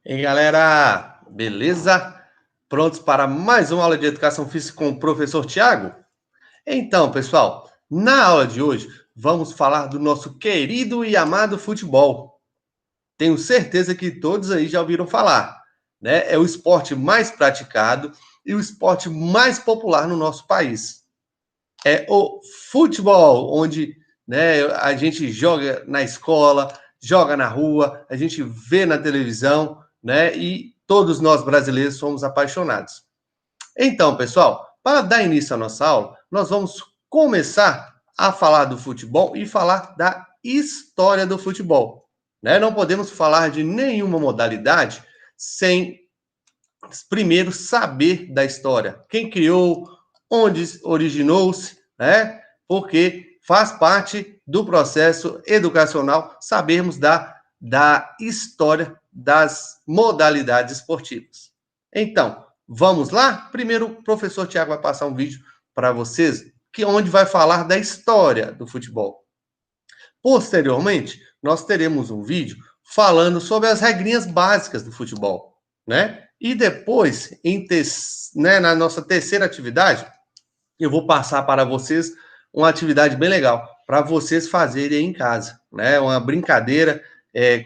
E aí, galera, beleza? Prontos para mais uma aula de Educação Física com o professor Tiago? Então, pessoal, na aula de hoje vamos falar do nosso querido e amado futebol. Tenho certeza que todos aí já ouviram falar, né? É o esporte mais praticado e o esporte mais popular no nosso país. É o futebol, onde, né, a gente joga na escola, joga na rua, a gente vê na televisão, né? E todos nós brasileiros somos apaixonados. Então, pessoal, para dar início à nossa aula, nós vamos começar a falar do futebol e falar da história do futebol, né? Não podemos falar de nenhuma modalidade sem primeiro saber da história. Quem criou, onde originou-se, né? Porque faz parte do processo educacional sabermos da história das modalidades esportivas. Então, vamos lá? Primeiro, o professor Tiago vai passar um vídeo para vocês, onde vai falar da história do futebol. Posteriormente, nós teremos um vídeo falando sobre as regrinhas básicas do futebol, né? E depois, na nossa terceira atividade, eu vou passar para vocês uma atividade bem legal para vocês fazerem em casa, né? Uma brincadeira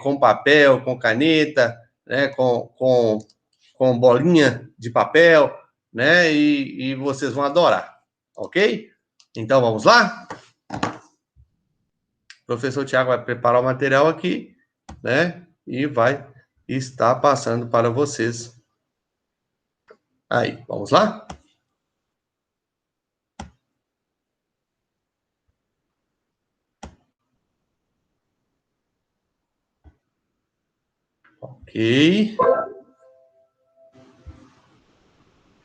com papel, com caneta, né? Com bolinha de papel, né? E vocês vão adorar, ok? Então vamos lá? O professor Tiago vai preparar o material aqui, né? E vai estar passando para vocês. Aí, vamos lá? Ok.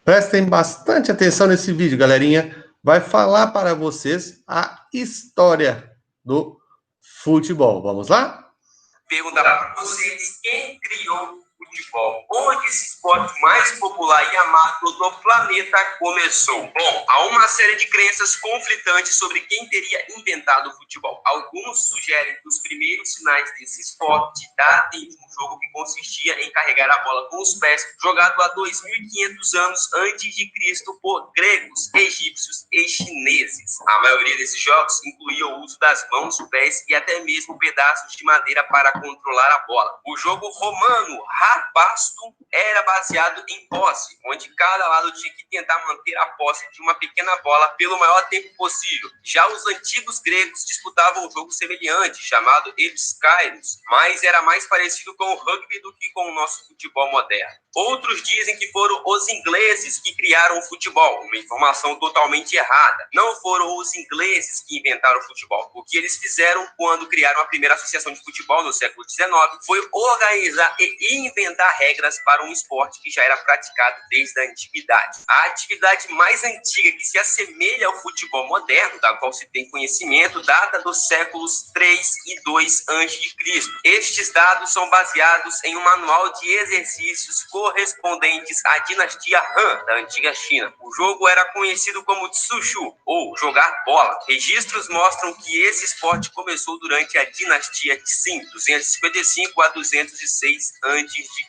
Prestem bastante atenção nesse vídeo, galerinha. Vai falar para vocês a história do futebol. Vamos lá? Perguntar para vocês quem criou o futebol, onde esse esporte mais popular e amado do planeta começou. Bom, há uma série de crenças conflitantes sobre quem teria inventado o futebol. Alguns sugerem que os primeiros sinais desse esporte datem de um jogo que consistia em carregar a bola com os pés, jogado há 2.500 anos antes de Cristo por gregos, egípcios e chineses. A maioria desses jogos incluía o uso das mãos, pés e até mesmo pedaços de madeira para controlar a bola. O jogo romano rapasto era baseado em posse, onde cada lado tinha que tentar manter a posse de uma pequena bola pelo maior tempo possível. Já os antigos gregos disputavam um jogo semelhante, chamado epskairos, mas era mais parecido com o rugby do que com o nosso futebol moderno. Outros dizem que foram os ingleses que criaram o futebol, uma informação totalmente errada. Não foram os ingleses que inventaram o futebol. O que eles fizeram quando criaram a primeira associação de futebol no século XIX foi organizar e inventar regras para um esporte que já era praticado desde a antiguidade. A atividade mais antiga que se assemelha ao futebol moderno, da qual se tem conhecimento, data dos séculos 3 e 2 a.C. Estes dados são baseados em um manual de exercícios correspondentes à dinastia Han, da antiga China. O jogo era conhecido como Tsushu, ou jogar bola. Registros mostram que esse esporte começou durante a dinastia Qin, 255 a 206 a.C.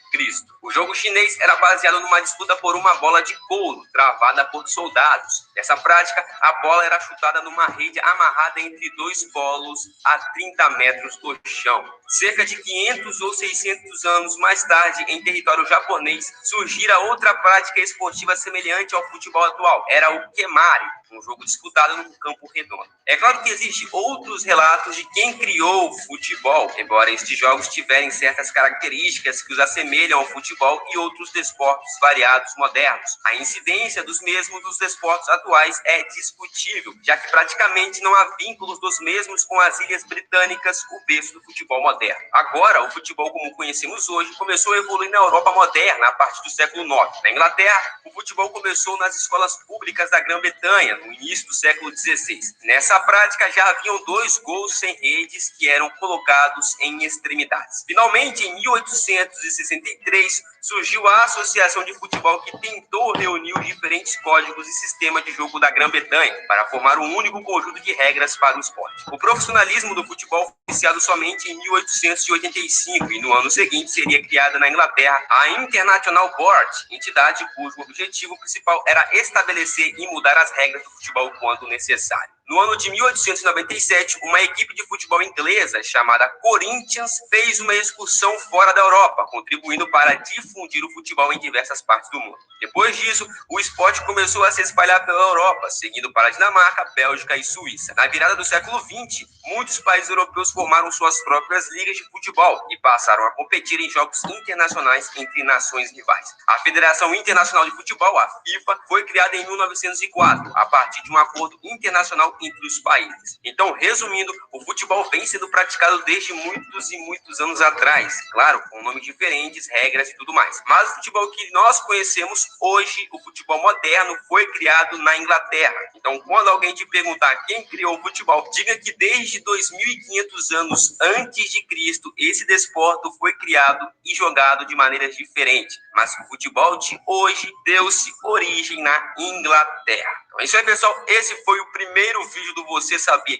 O jogo chinês era baseado numa disputa por uma bola de couro, travada por soldados. Nessa prática, a bola era chutada numa rede amarrada entre dois polos a 30 metros do chão. Cerca de 500 ou 600 anos mais tarde, em território japonês, surgira outra prática esportiva semelhante ao futebol atual. Era o kemari, um jogo disputado num campo redondo. É claro que existem outros relatos de quem criou o futebol, embora estes jogos tiverem certas características que os assemelham ao futebol e outros desportos variados modernos. A incidência dos mesmos dos desportos atuais é discutível, já que praticamente não há vínculos dos mesmos com as Ilhas Britânicas, o berço do futebol moderno. Agora, o futebol como conhecemos hoje começou a evoluir na Europa moderna a partir do século IX. Na Inglaterra, o futebol começou nas escolas públicas da Grã-Bretanha, no início do século XVI. Nessa prática já haviam 2 gols sem redes que eram colocados em extremidades. Finalmente, em 1863, surgiu a Associação de Futebol, que tentou reunir os diferentes códigos e sistemas de jogo da Grã-Bretanha para formar um único conjunto de regras para o esporte. O profissionalismo do futebol foi iniciado somente em 1885 e no ano seguinte seria criada na Inglaterra a International Board, entidade cujo objetivo principal era estabelecer e mudar as regras do futebol quando necessário. No ano de 1897, uma equipe de futebol inglesa chamada Corinthians fez uma excursão fora da Europa, contribuindo para difundir o futebol em diversas partes do mundo. Depois disso, o esporte começou a se espalhar pela Europa, seguindo para a Dinamarca, Bélgica e Suíça. Na virada do século XX, muitos países europeus formaram suas próprias ligas de futebol e passaram a competir em jogos internacionais entre nações rivais. A Federação Internacional de Futebol, a FIFA, foi criada em 1904, a partir de um acordo internacional entre os países. Então, resumindo, o futebol vem sendo praticado desde muitos e muitos anos atrás, claro, com nomes diferentes, regras e tudo mais. Mas o futebol que nós conhecemos hoje, o futebol moderno, foi criado na Inglaterra. Então, quando alguém te perguntar quem criou o futebol, diga que desde 2.500 anos antes de Cristo, esse desporto foi criado e jogado de maneiras diferentes. Mas o futebol de hoje deu-se origem na Inglaterra. Então é isso aí, pessoal. Esse foi o primeiro vídeo do Você Sabia.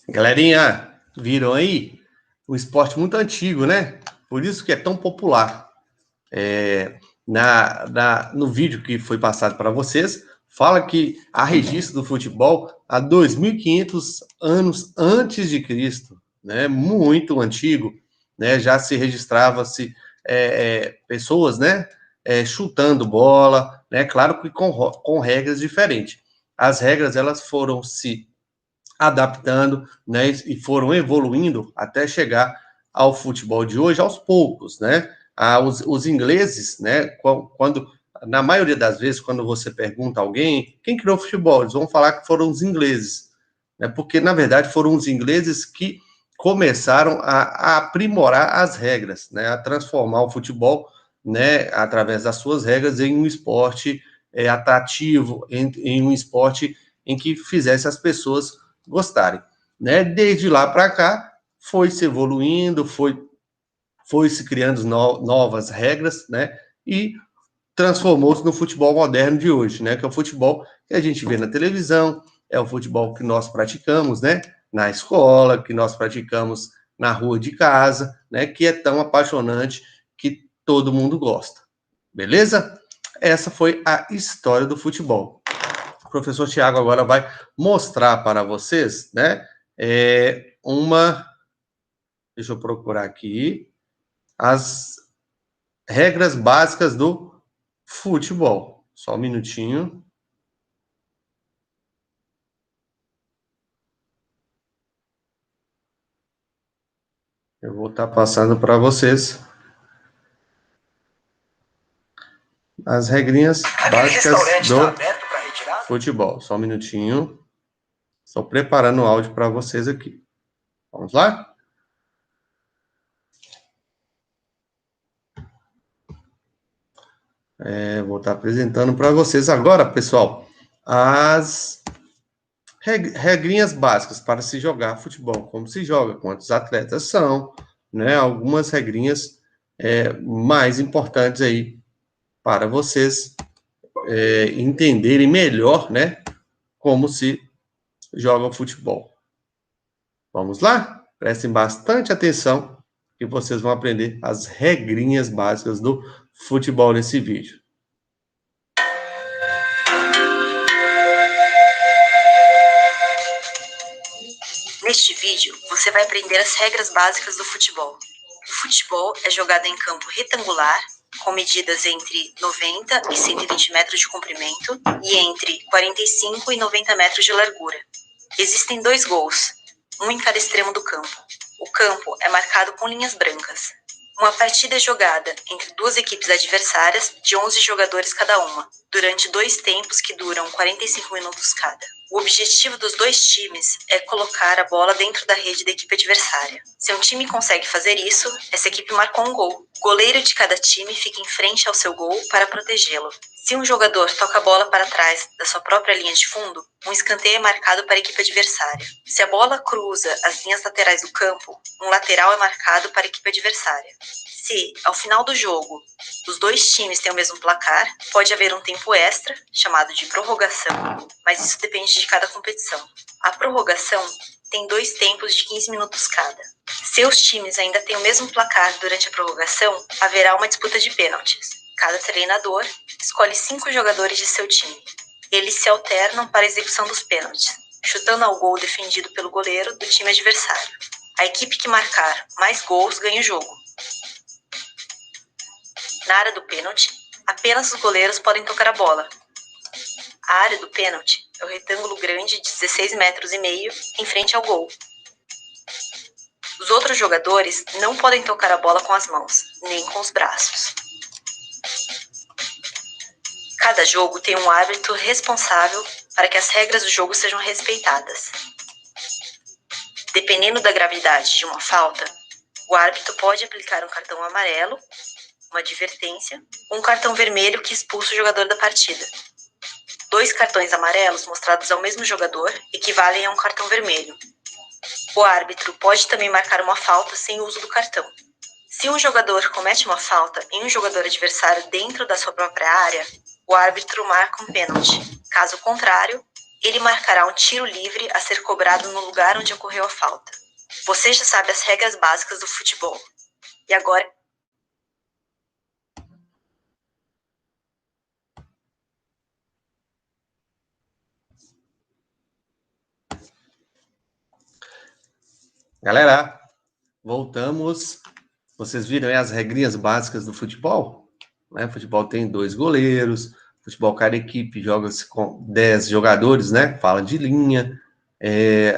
Galerinha, viram aí? Um esporte muito antigo, né? Por isso que é tão popular. No vídeo que foi passado para vocês, fala que há registro do futebol há 2.500 anos antes de Cristo, né? Muito antigo, né? Já se registrava-se pessoas, né? Chutando bola, né? Claro que com regras diferentes. As regras, elas foram se adaptando, né, e foram evoluindo até chegar ao futebol de hoje, aos poucos, né? Os ingleses, né, quando, na maioria das vezes, quando você pergunta a alguém quem criou o futebol, eles vão falar que foram os ingleses, né? Porque, na verdade, foram os ingleses que começaram a aprimorar as regras, né, a transformar o futebol, né, através das suas regras, em um esporte atrativo, em um esporte em que fizesse as pessoas gostarem, né? Desde lá para cá, foi se evoluindo, foi se criando novas regras, né? E transformou-se no futebol moderno de hoje, né? Que é o futebol que a gente vê na televisão, é o futebol que nós praticamos, né? Na escola, que nós praticamos na rua de casa, né? Que é tão apaixonante que todo mundo gosta. Beleza? Essa foi a história do futebol. O professor Tiago agora vai mostrar para vocês, né, deixa eu procurar aqui, as regras básicas do futebol. Só um minutinho. Eu vou estar passando para vocês as regrinhas básicas do futebol. Só um minutinho. Estou preparando o áudio para vocês aqui. Vamos lá? Vou estar apresentando para vocês agora, pessoal, as regrinhas básicas para se jogar futebol. Como se joga, quantos atletas são, né? Algumas regrinhas mais importantes aí para vocês entenderem melhor, né? Como se joga o futebol. Vamos lá? Prestem bastante atenção que vocês vão aprender as regrinhas básicas do futebol nesse vídeo. Neste vídeo, você vai aprender as regras básicas do futebol. O futebol é jogado em campo retangular, com medidas entre 90 e 120 metros de comprimento e entre 45 e 90 metros de largura. Existem 2 gols, um em cada extremo do campo. O campo é marcado com linhas brancas. Uma partida é jogada entre 2 equipes adversárias de 11 jogadores cada uma, durante 2 tempos que duram 45 minutos cada. O objetivo dos dois times é colocar a bola dentro da rede da equipe adversária. Se um time consegue fazer isso, essa equipe marcou um gol. O goleiro de cada time fica em frente ao seu gol para protegê-lo. Se um jogador toca a bola para trás da sua própria linha de fundo, um escanteio é marcado para a equipe adversária. Se a bola cruza as linhas laterais do campo, um lateral é marcado para a equipe adversária. Se, ao final do jogo, os dois times têm o mesmo placar, pode haver um tempo extra, chamado de prorrogação, mas isso depende de cada competição. A prorrogação tem 2 tempos de 15 minutos cada. Se os times ainda têm o mesmo placar durante a prorrogação, haverá uma disputa de pênaltis. Cada treinador escolhe 5 jogadores de seu time. Eles se alternam para a execução dos pênaltis, chutando ao gol defendido pelo goleiro do time adversário. A equipe que marcar mais gols ganha o jogo. Na área do pênalti, apenas os goleiros podem tocar a bola. A área do pênalti é o retângulo grande de 16,5 metros em frente ao gol. Os outros jogadores não podem tocar a bola com as mãos, nem com os braços. Cada jogo tem um árbitro responsável para que as regras do jogo sejam respeitadas. Dependendo da gravidade de uma falta, o árbitro pode aplicar um cartão amarelo, uma advertência, ou um cartão vermelho que expulsa o jogador da partida. 2 cartões amarelos mostrados ao mesmo jogador equivalem a um cartão vermelho. O árbitro pode também marcar uma falta sem uso do cartão. Se um jogador comete uma falta em um jogador adversário dentro da sua própria área, o árbitro marca um pênalti. Caso contrário, ele marcará um tiro livre a ser cobrado no lugar onde ocorreu a falta. Você já sabe as regras básicas do futebol. E agora... Galera, voltamos. Vocês viram aí as regrinhas básicas do futebol? Né? Futebol tem 2 goleiros, futebol cada equipe joga-se com 10 jogadores, né? Fala de linha.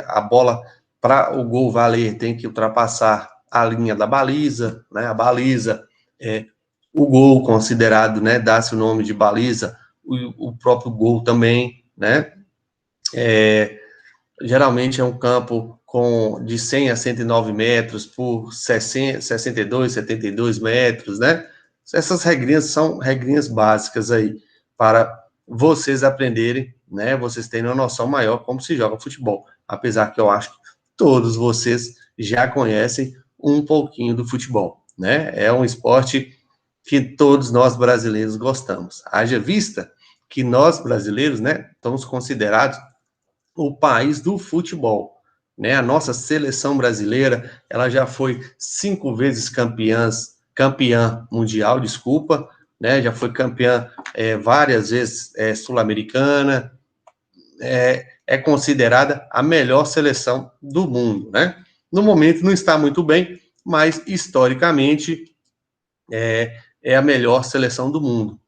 A bola, para o gol valer, tem que ultrapassar a linha da baliza, né? A baliza é o gol considerado, né? Dá-se o nome de baliza, o próprio gol também, né? Geralmente é um campo de 100 a 109 metros por 62, 72 metros, né? Essas regrinhas são regrinhas básicas aí para vocês aprenderem, né? Vocês terem uma noção maior como se joga futebol. Apesar que eu acho que todos vocês já conhecem um pouquinho do futebol, né? É um esporte que todos nós brasileiros gostamos. Haja vista que nós brasileiros, né, somos considerados o país do futebol, né? A nossa seleção brasileira, ela já foi 5 vezes campeã mundial, desculpa, né? Já foi campeã várias vezes sul-americana, é considerada a melhor seleção do mundo, né? No momento não está muito bem, mas historicamente é a melhor seleção do mundo.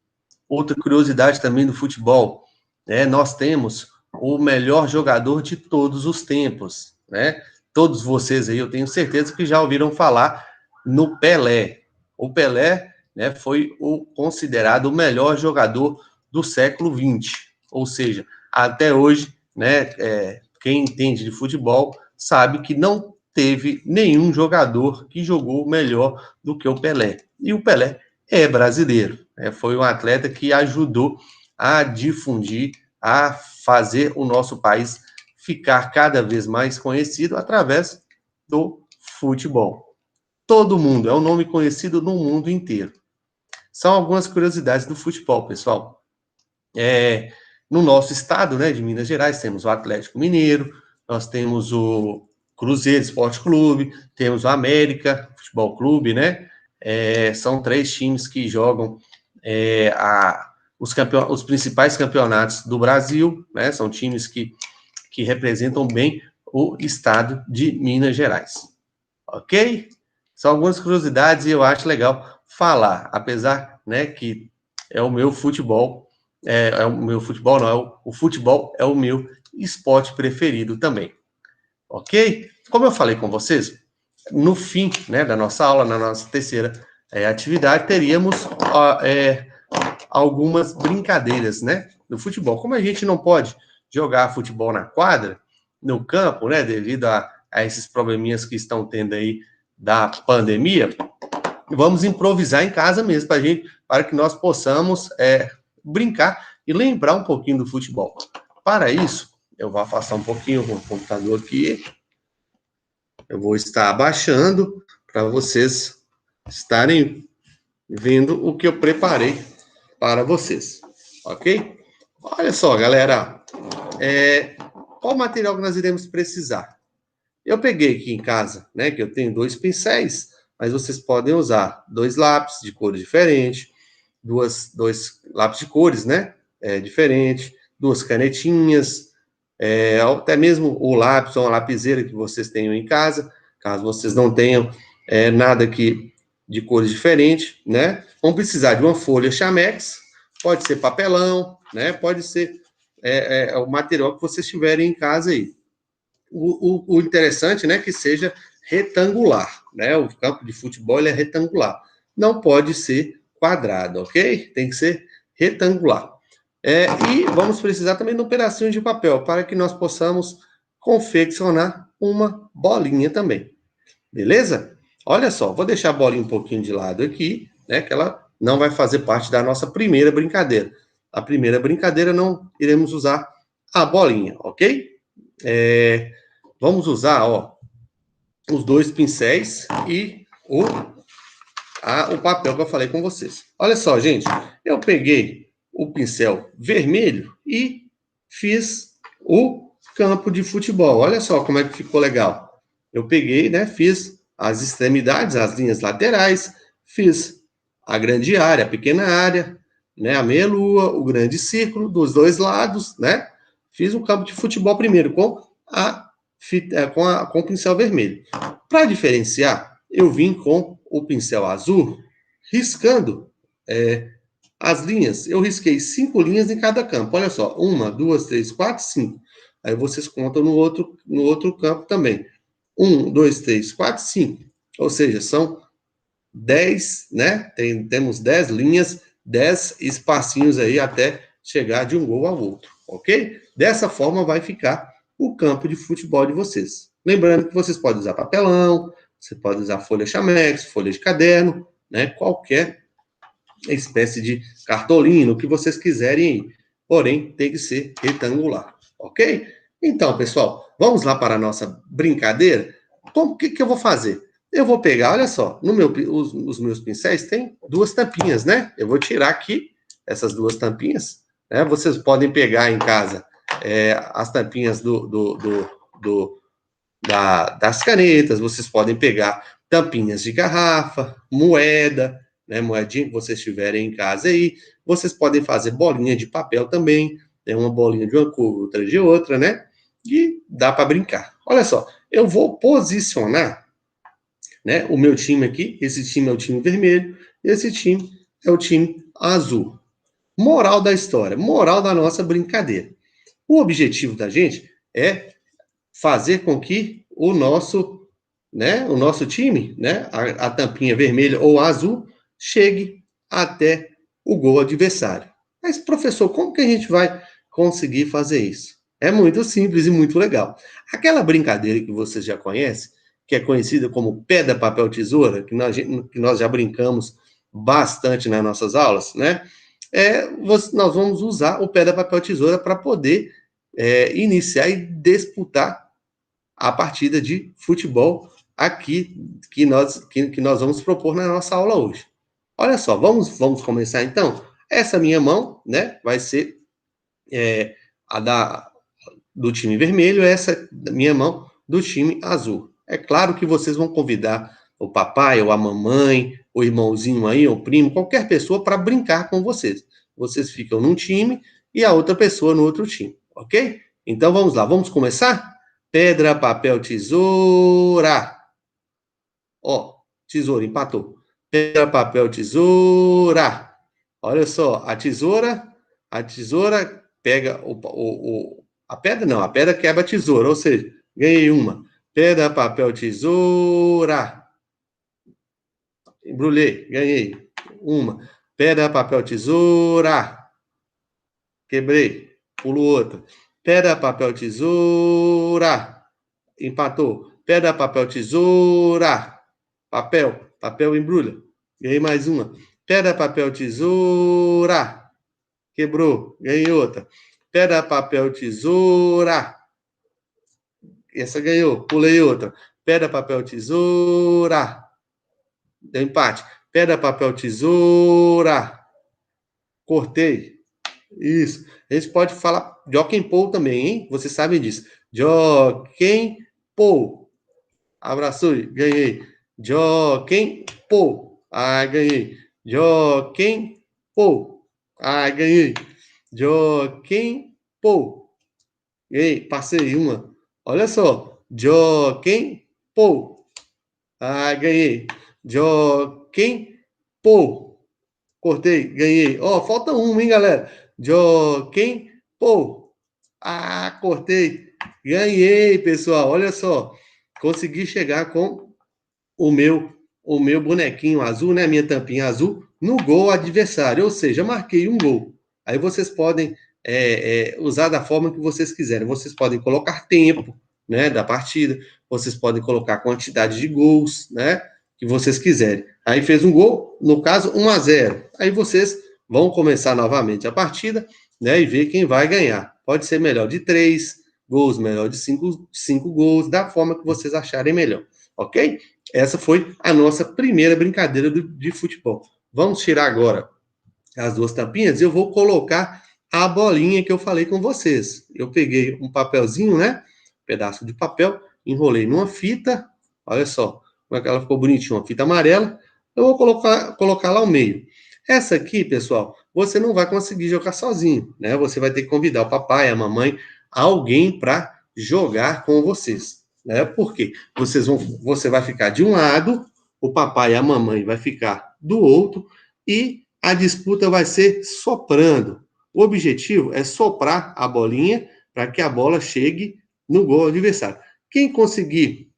Outra curiosidade também do futebol, né? Nós temos o melhor jogador de todos os tempos, né? Todos vocês aí, eu tenho certeza que já ouviram falar no Pelé. O Pelé, né, foi considerado o melhor jogador do século XX, ou seja, até hoje, né, quem entende de futebol sabe que não teve nenhum jogador que jogou melhor do que o Pelé. E o Pelé é brasileiro, né? Foi um atleta que ajudou a difundir, a fazer o nosso país ficar cada vez mais conhecido através do futebol. Todo mundo, é um nome conhecido no mundo inteiro. São algumas curiosidades do futebol, pessoal. No nosso estado, né, de Minas Gerais, temos o Atlético Mineiro, nós temos o Cruzeiro Esporte Clube, temos o América Futebol Clube, né? São 3 times que jogam os principais campeonatos do Brasil, né? São times que representam bem o estado de Minas Gerais. Ok? São algumas curiosidades e eu acho legal falar, apesar, né, que é o meu futebol, o futebol é o meu esporte preferido também. Ok? Como eu falei com vocês, no fim, né, da nossa aula, na nossa terceira atividade, teríamos algumas brincadeiras, né, do futebol. Como a gente não pode jogar futebol na quadra, no campo, né, devido a esses probleminhas que estão tendo aí da pandemia, vamos improvisar em casa mesmo para que nós possamos brincar e lembrar um pouquinho do futebol. Para isso, eu vou afastar um pouquinho o computador aqui. Eu vou estar abaixando para vocês estarem vendo o que eu preparei para vocês, ok? Olha só, galera, qual material que nós iremos precisar? Eu peguei aqui em casa, né, que eu tenho 2 pincéis, mas vocês podem usar 2 lápis de cores diferentes, dois lápis de cores, né, diferente, 2 canetinhas, até mesmo o lápis ou a lapiseira que vocês tenham em casa, caso vocês não tenham nada aqui de cores diferentes, né? Vão precisar de uma folha Chamex, pode ser papelão, né? Pode ser o material que vocês tiverem em casa aí. O interessante, né, que seja retangular, né? O campo de futebol ele é retangular, não pode ser quadrado, ok? Tem que ser retangular. E vamos precisar também de um pedacinho de papel para que nós possamos confeccionar uma bolinha também. Beleza? Olha só, vou deixar a bolinha um pouquinho de lado aqui, né? Que ela não vai fazer parte da nossa primeira brincadeira. A primeira brincadeira não iremos usar a bolinha, ok? Vamos usar, ó, os 2 pincéis e o papel que eu falei com vocês. Olha só, gente, eu peguei o pincel vermelho e fiz o campo de futebol. Olha só como é que ficou legal. Eu peguei, né, fiz as extremidades, as linhas laterais, fiz a grande área, a pequena área, né, a meia-lua, o grande círculo dos 2 lados, né? Fiz o campo de futebol primeiro com o pincel vermelho. Para diferenciar, eu vim com o pincel azul riscando as linhas. Eu risquei 5 linhas em cada campo. Olha só, 1, 2, 3, 4, 5. Aí vocês contam no outro campo também. 1, 2, 3, 4, 5. Ou seja, são 10, né? Temos 10 linhas, 10 espacinhos aí até chegar de um gol ao outro, ok? Dessa forma vai ficar o campo de futebol de vocês. Lembrando que vocês podem usar papelão, você pode usar folha Chamex, folha de caderno, né? Qualquer espécie de cartolina, o que vocês quiserem, porém tem que ser retangular, ok? Então, pessoal, vamos lá para a nossa brincadeira? O que eu vou fazer? Eu vou pegar, olha só, os meus pincéis têm 2 tampinhas, né? Eu vou tirar aqui essas 2 tampinhas, né? Vocês podem pegar em casa as tampinhas das canetas, vocês podem pegar tampinhas de garrafa, moeda, né? Moedinha que vocês tiverem em casa aí. Vocês podem fazer bolinha de papel também, né? Uma bolinha de uma cor, outra de outra, né? E dá para brincar. Olha só, eu vou posicionar, né, o meu time aqui. Esse time é o time vermelho, esse time é o time azul. Moral da história, moral da nossa brincadeira. O objetivo da gente é fazer com que o nosso time, né, a tampinha vermelha ou azul, chegue até o gol adversário. Mas, professor, como que a gente vai conseguir fazer isso? É muito simples e muito legal. Aquela brincadeira que vocês já conhecem, que é conhecida como pedra, papel, tesoura, que nós já brincamos bastante nas nossas aulas, né? Nós vamos usar o pedra, papel, tesoura para poder iniciar e disputar a partida de futebol aqui que nós vamos propor na nossa aula hoje. Olha só, vamos começar então? Essa minha mão, né, vai ser a do time vermelho, essa minha mão do time azul. É claro que vocês vão convidar o papai ou a mamãe, o irmãozinho aí, o primo, qualquer pessoa para brincar com vocês. Vocês ficam num time e a outra pessoa no outro time, ok? Então vamos lá, vamos começar? Pedra, papel, tesoura. Ó, tesoura, empatou. Pedra, papel, tesoura. Olha só, a tesoura pega a pedra não, a pedra quebra a tesoura, ou seja, ganhei uma. Pedra, papel, tesoura. Embrulhei, ganhei uma. Pedra, papel, tesoura. Quebrei, pulo outra. Pedra, papel, tesoura. Empatou. Pedra, papel, tesoura. Papel embrulha. Ganhei mais uma. Pedra, papel, tesoura. Quebrou. Ganhei outra. Pedra, papel, tesoura. Essa ganhou. Pulei outra. Pedra, papel, tesoura. Deu empate. Pedra, papel, tesoura. Cortei. Isso. A gente pode falar jockey pole também, hein? Vocês sabem disso. Jockey pole. Abraço, ganhei. Jockey pole. Ah, ganhei. Jockey pole. Ah, ganhei. Jockey pole. Ganhei. Passei uma. Olha só. Jockey pole. Ah, ganhei. Jockey pole. Cortei, ganhei. Ó, falta um, hein, galera? Jockey pole. Ah, cortei. Ganhei, pessoal. Olha só. Consegui chegar com o meu bonequinho azul, né? Minha tampinha azul, no gol adversário. Ou seja, marquei um gol. Aí vocês podem usar da forma que vocês quiserem. Vocês podem colocar tempo, né, da partida. Vocês podem colocar quantidade de gols, né, que vocês quiserem. Aí fez um gol, no caso 1-0. Aí vocês vão começar novamente a partida, né, e ver quem vai ganhar. Pode ser melhor de 3 gols, melhor de 5 gols, da forma que vocês acharem melhor, ok? Essa foi a nossa primeira brincadeira de futebol. Vamos tirar agora as duas tampinhas e eu vou colocar a bolinha que eu falei com vocês. Eu peguei um papelzinho, né? Um pedaço de papel, enrolei numa fita. Olha só como é que ela ficou bonitinha, uma fita amarela. Eu vou colocar lá ao meio. Essa aqui, pessoal, você não vai conseguir jogar sozinho, né? Você vai ter que convidar o papai, a mamãe, alguém para jogar com vocês, né? Por quê? Você vai ficar de um lado, o papai e a mamãe vai ficar do outro e a disputa vai ser soprando. O objetivo é soprar a bolinha para que a bola chegue no gol adversário. Quem conseguir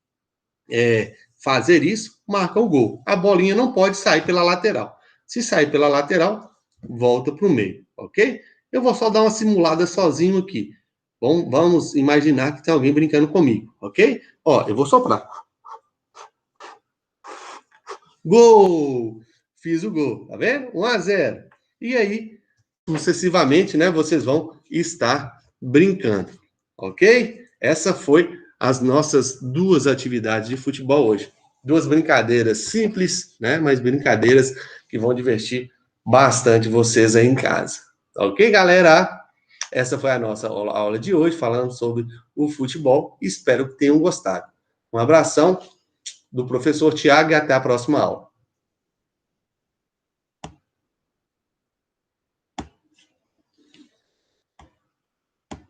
fazer isso, marca o gol. A bolinha não pode sair pela lateral. Se sair pela lateral, volta para o meio, ok? Eu vou só dar uma simulada sozinho aqui. Bom, vamos imaginar que tem alguém brincando comigo, ok? Ó, eu vou soprar. Gol! Fiz o gol, tá vendo? 1-0. E aí, sucessivamente, né, vocês vão estar brincando, ok? Essa foi as nossas duas atividades de futebol hoje. Duas brincadeiras simples, né, mas brincadeiras que vão divertir bastante vocês aí em casa. Ok, galera? Essa foi a nossa aula de hoje, falando sobre o futebol. Espero que tenham gostado. Um abração do professor Tiago e até a próxima aula.